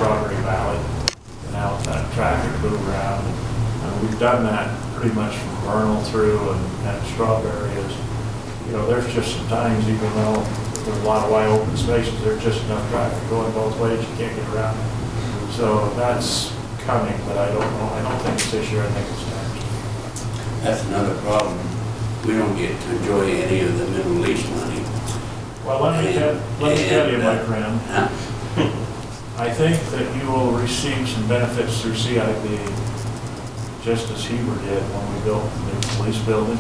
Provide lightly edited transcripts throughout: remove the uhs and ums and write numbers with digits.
Strawberry Valley and out that traffic move around. And we've done that pretty much from Vernal through and Strawberry is, you know, there's just some times, even though there's a lot of wide open spaces, there's just enough traffic going both ways, you can't get around. So that's coming, but I don't know. I don't think it's this year, I think it's next. That's another problem. We don't get to enjoy any of the middle lease money. Well, let me tell you, my friend, I think that you will receive some benefits through CIB, just as Heber did when we built the new police building.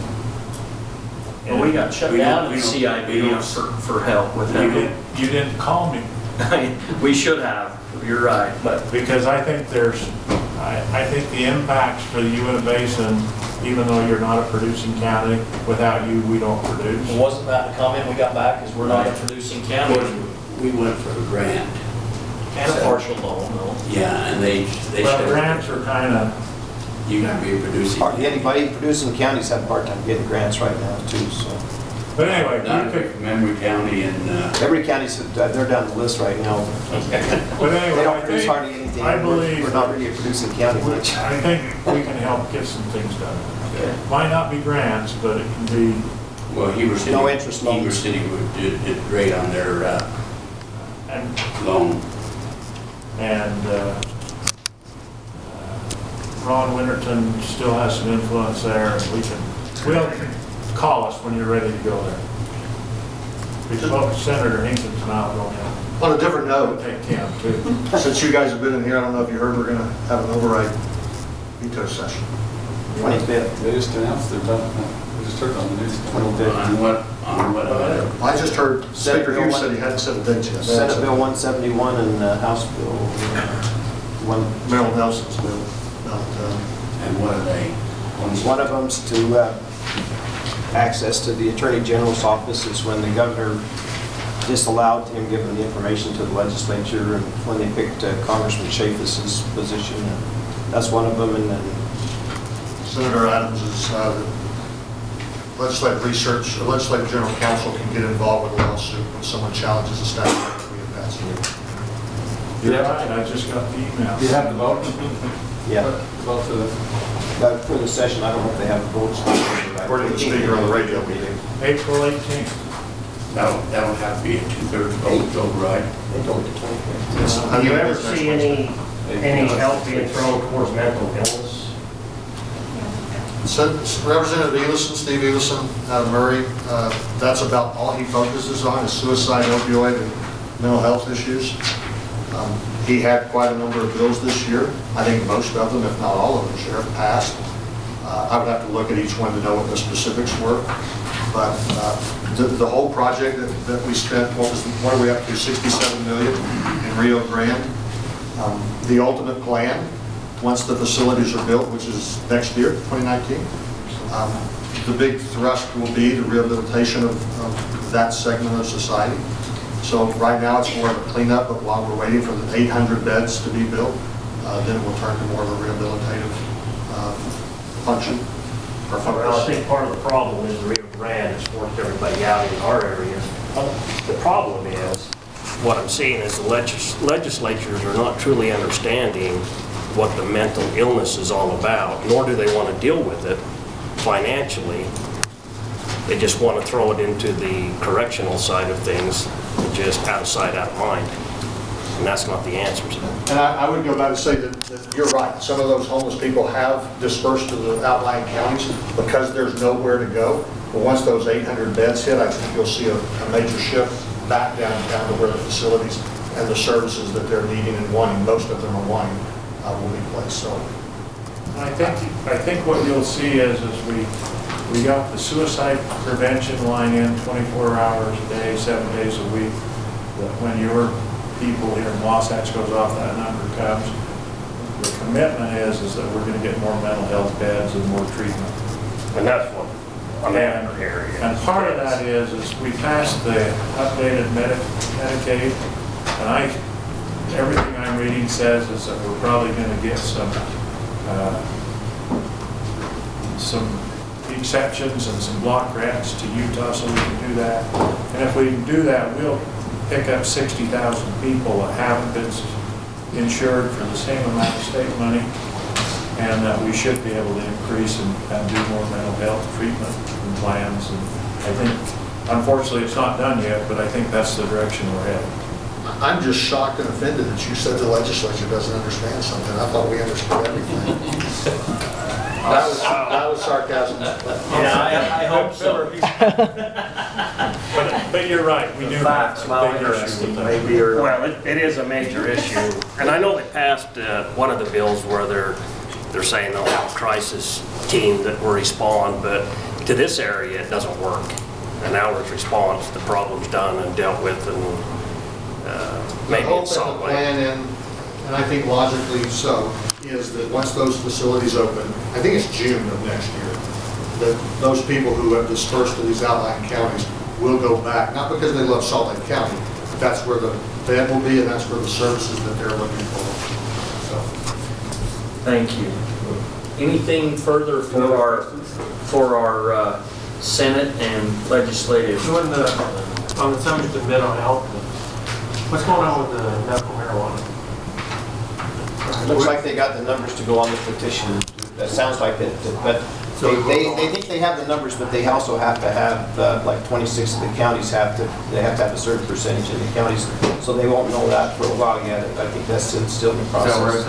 And we got shut down in CIB for help with that. You didn't call me. We should have, you're right, but Because I think I think the impacts for the Uinta Basin, even though you're not a producing county, without you, we don't produce. wasn't that the comment we got back, is we're not a producing county? We went for a grant. And a partial loan, no? Yeah, and they Well, said, grants are kind of, you gotta be a producing. Hardly anybody producing counties have a hard time getting grants right now too, so. but anyway, Not you could, Memory County and, Every county's, they're down the list right now. but anyway, They don't I produce think, hardly anything. I believe- We're not really a producing county much. I think we can help get some things done. Okay. Might not be grants, but it can be, well, Heber City. No interest loans. Heber City did great on their and loan. Ron Winterton still has some influence there, and we'll call us when you're ready to go there. Because Senator Hinkins now going in. On a different We'll note, take Kim too. since you guys have been in here, I don't know if you heard, we're going to have an override veto session. 25th. They just announced they're done. We just heard on the news. 25th. On what? I just heard Senate Speaker Bill Hughes one- said he hadn't set a date yet. Senate Bill 171 and House Bill 1. Maryland Nelson's bill. And what are they? One of them's to access to the Attorney General's office is when the governor disallowed him giving the information to the legislature and when they picked Congressman Chaffet's position. That's one of them. And then Senator Adams is legislative research, the legislative general counsel can get involved with a lawsuit when someone challenges a statute that we have passed. You're right, I just got the email. Do you have the vote? yeah, Vote for the, but for the session, I don't know if they have votes. According to the speaker on the radio meeting. April 18th. That'll have to be a 2/3 vote to override. They told it to 25th. Do you ever see any help being thrown towards mental illness? Representative Elison, Steve Elison out of Murray, that's about all he focuses on is suicide, opioid, and mental health issues. He had quite a number of bills this year. I think most of them, if not all of them, Sheriff, passed. I would have to look at each one to know what the specifics were. But the whole project that we spent, what are we up to, 67 million in Rio Grande. The ultimate plan, once the facilities are built, which is next year, 2019, the big thrust will be the rehabilitation of that segment of society. So right now it's more of a cleanup, but while we're waiting for the 800 beds to be built, then it will turn to more of a rehabilitative function or Well, I focus. think part of the problem is the Rio Grande has forced everybody out in our areas. The problem is, what I'm seeing is the legislatures are not truly understanding what the mental illness is all about, nor do they want to deal with it financially. They just want to throw it into the correctional side of things, just out of sight, out of mind. And that's not the answer to that. And I would go back and say that you're right. Some of those homeless people have dispersed to the outlying counties because there's nowhere to go. But once those 800 beds hit, I think you'll see a major shift back downtown to where the facilities and the services that they're needing and wanting, most of them are wanting, will be placed. So I think what you'll see is we got the suicide prevention line in 24 hours a day, 7 days a week. That when your people here in Wasatch goes off, that number comes. The commitment is that we're going to get more mental health beds and more treatment. And that's what I'm after here. And part of that is we passed the updated Medicaid, and everything I'm reading says is that we're probably going to get some exceptions and some block grants to Utah so we can do that. And if we can do that, we'll pick up 60,000 people that haven't been insured for the same amount of state money, and that we should be able to increase and do more mental health treatment and plans. And I think, unfortunately, it's not done yet, but I think that's the direction we're headed. I'm just shocked and offended that you said the legislature doesn't understand something. I thought we understood everything. That was sarcasm. Yeah, I hope so. But you're right, we do have Facts, a while big issue interesting, with maybe, that. or... Well, it is a major issue, and I know they passed one of the bills where they're saying they'll have a crisis team that will respond, but to this area, it doesn't work. An hour's response, the problem's done and dealt with, and maybe in some The way. plan, and I think logically so, is that once those facilities open, I think it's June of next year, that those people who have dispersed to these outlying counties will go back, not because they love Salt Lake County, but that's where the bed will be and that's where the services that they're looking for. So, Thank you. Anything further for our Senate and legislative? So on the subject of mental health, what's going on with the medical marijuana? Looks like they got the numbers to go on the petition. That sounds like it, but they think they have the numbers, but they also have to have, like 26 of the counties they have to have a certain percentage in the counties, so they won't know that for a while yet. I think that's still in the process.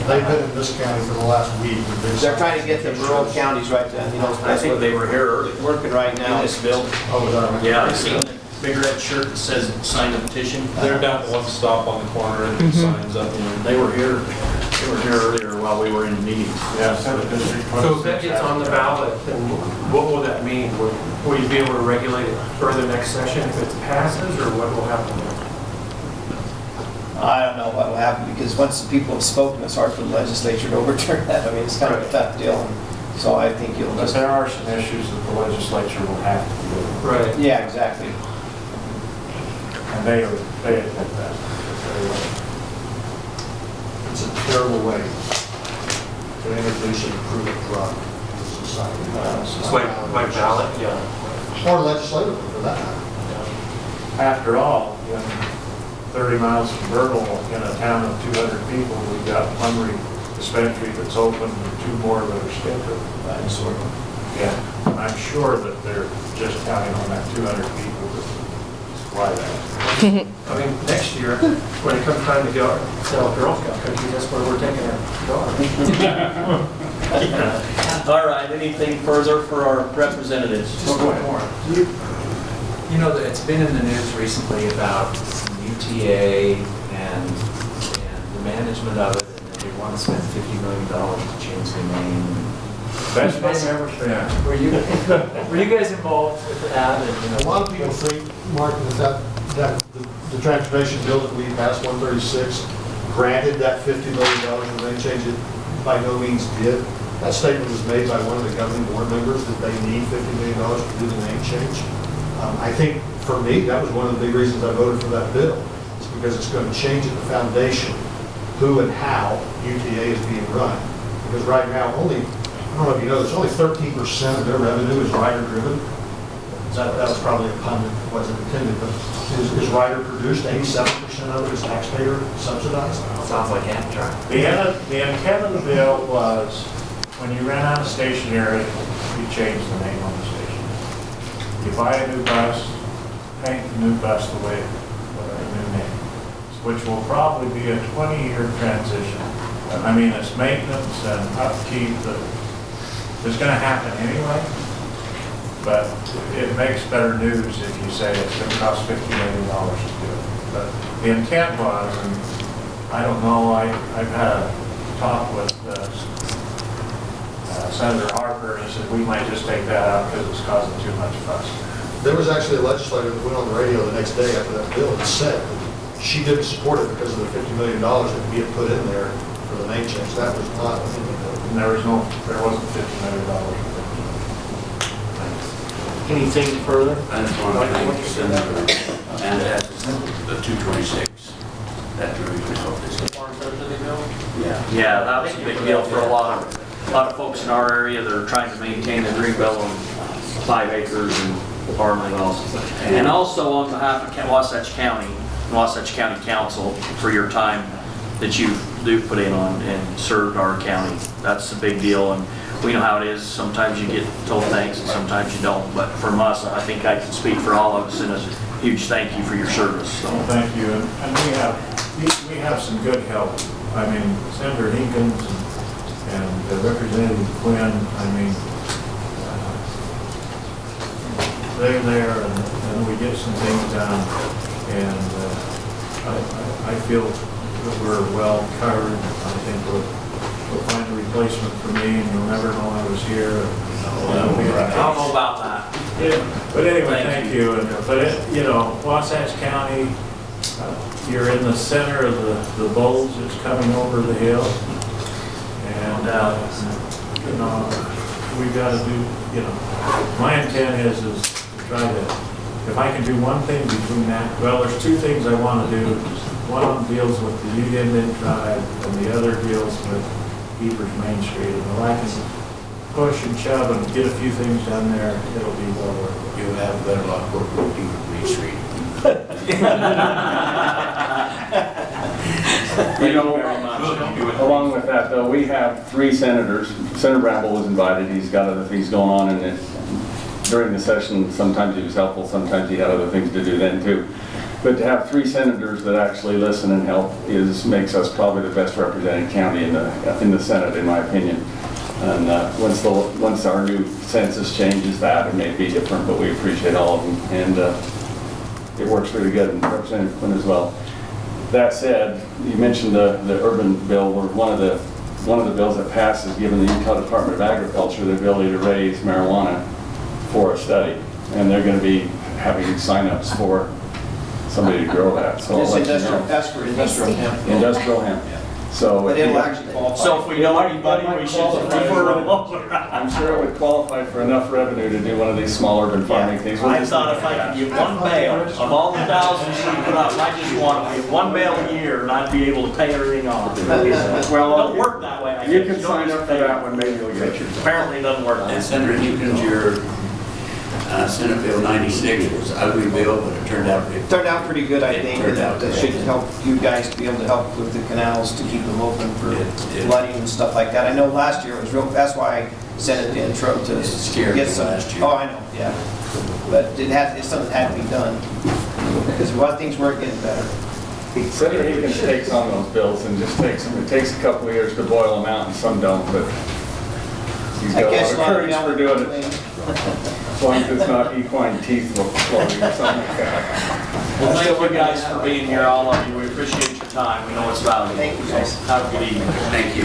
they've been in this county for the last week. They're trying to get the rural counties right then, I think they were here early. working right now. In this bill. Oh, Yeah, I seen the big red shirt that says sign the petition. They're down at one stop on the corner and the signs up. They were here earlier while we were in meetings. Yeah, Senate District So if that gets on the ballot, then what will that mean? Will you be able to regulate it further next session if it passes, or what will happen there? I don't know what will happen, because once the people have spoken, it's hard for the legislature to overturn that. I mean, it's kind of a tough deal. So I think you'll But just, there are some issues that the legislature will have to deal with, Right. yeah, exactly. and they admit that. It's a terrible way to introduce and approve a drug in society. By ballot? Yeah. Or legislatively, for that matter. After all, 30 miles from Vernal, in a town of 200 people, we've got Plumry Dispensary that's open and 2 more that are scheduled. Yeah, I'm sure that they're just counting on that 200 people to supply that. I mean, next year, when it comes time to go sell Girl Scout cookies, that's where we're taking our daughter. All right, anything further for our representatives? Just one more. You know, that it's been in the news recently about UTA and the management of it, and that they want to spend $50 million to change their name. Best name ever spent. Were you guys involved with that? And, you know, A lot of people think, Mark, that the transportation bill that we passed, 136, granted that $50 million and they changed it, by no means did. That statement was made by one of the governing board members that they need $50 million to do the name change. I think, for me, that was one of the big reasons I voted for that bill. It's because it's going to change at the foundation who and how UTA is being run. Because right now, I don't know if you know, there's only 13% of their revenue is rider-driven. That was probably a pun that wasn't intended, but is rider produced? 87% of it is taxpayer subsidized. sounds like Amtrak. The intent of the bill was, when you ran out of stationery, you change the name on the station. You buy a new bus, paint the new bus the way, with a new name, which will probably be a 20-year transition. I mean, it's maintenance and upkeep that is going to happen anyway, but it makes better news if you say it's going to cost $50 million to do it. But the intent was, and I don't know, I've had a talk with Senator Harper, and he said we might just take that out because it's causing too much fuss. There was actually a legislator that went on the radio the next day after that bill and said that she didn't support it because of the $50 million that we had put in there for the name change. That was not, And there wasn't $50 million. Anything further? I just want to thank Senator and the 226. That really helped us. Yeah. Yeah, that was a big deal for a lot of folks in our area that are trying to maintain the green belt on 5 acres and farmland also. And also on behalf of Wasatch County Council for your time that you've put in on and served our county. That's a big deal, and we know how it is. Sometimes you get told thanks and sometimes you don't, but from us, I think I can speak for all of us in a huge thank you for your service. So. Well, thank you, and we have some good help. I mean, Senator Hinkins and Representative Quinn, I mean, they're there and we get some things done, and I feel that we're well covered. I think we'll find a replacement for me, and you'll never know I was here. I don't know about that. Yeah, but anyway, thank you. You know, Wasatch County, you're in the center of the bulge that's coming over the hill, and you know, we got to do. You know, my intent is to try to. If I can do one thing between that, well, there's two things I want to do. One of them deals with the Ute Indian tribe, and the other deals with Beaver's Main Street. And if I can push and shove and get a few things done there, it'll be well worth it. You'll have better luck working with Beaver Main Street. You know, along with that, though, we have 3 senators. Senator Bramble was invited. He's got other things going on, and during the session, sometimes he was helpful, sometimes he had other things to do then too. But to have 3 senators that actually listen and help makes us probably the best represented county in the Senate, in my opinion. And once our new census changes that, it may be different, but we appreciate all of them, and it works really good. And Representative Quinn as well. That said, you mentioned the urban bill, where one of the bills that passed is giving the Utah Department of Agriculture the ability to raise marijuana for a study, and they're going to be having sign-ups for somebody to grow that. So It's industrial, that's for industrial hemp. Industrial hemp. So But it'll actually qualify. So if we know anybody, we should refer them over. I'm sure it would qualify for enough revenue to do one of these small urban farming things. I thought if I could get one bale of all the thousands you put up, I just want to get one bale a year, and I'd be able to pay everything off. It don't work that way. I You guess. can don't sign just up for pay. that one, maybe you'll get yours. Apparently it doesn't work that And way. Senator Hinkins, your Senate Bill 96 was an ugly bill, but it turned out pretty. Turned out pretty good, I It think, turned and out that good. should help you guys to be able to help with the canals to keep them open for It- flooding and stuff like that. I know last year it was real, that's why I sent it to intro to It scared get me some. last year. Oh, I know, yeah. But it's something that had to be done, because things weren't getting better. Senator Hinkins takes on those bills and just takes them. It takes a couple of years to boil them out, and some don't, but he's I got a guess lot of courage for doing it. it. As long as it's not equine teeth floating or something like that. Well, thank you guys for being here, all of you. We appreciate your time. We know it's valuable. Thank you, guys. Have a good evening. Thank you.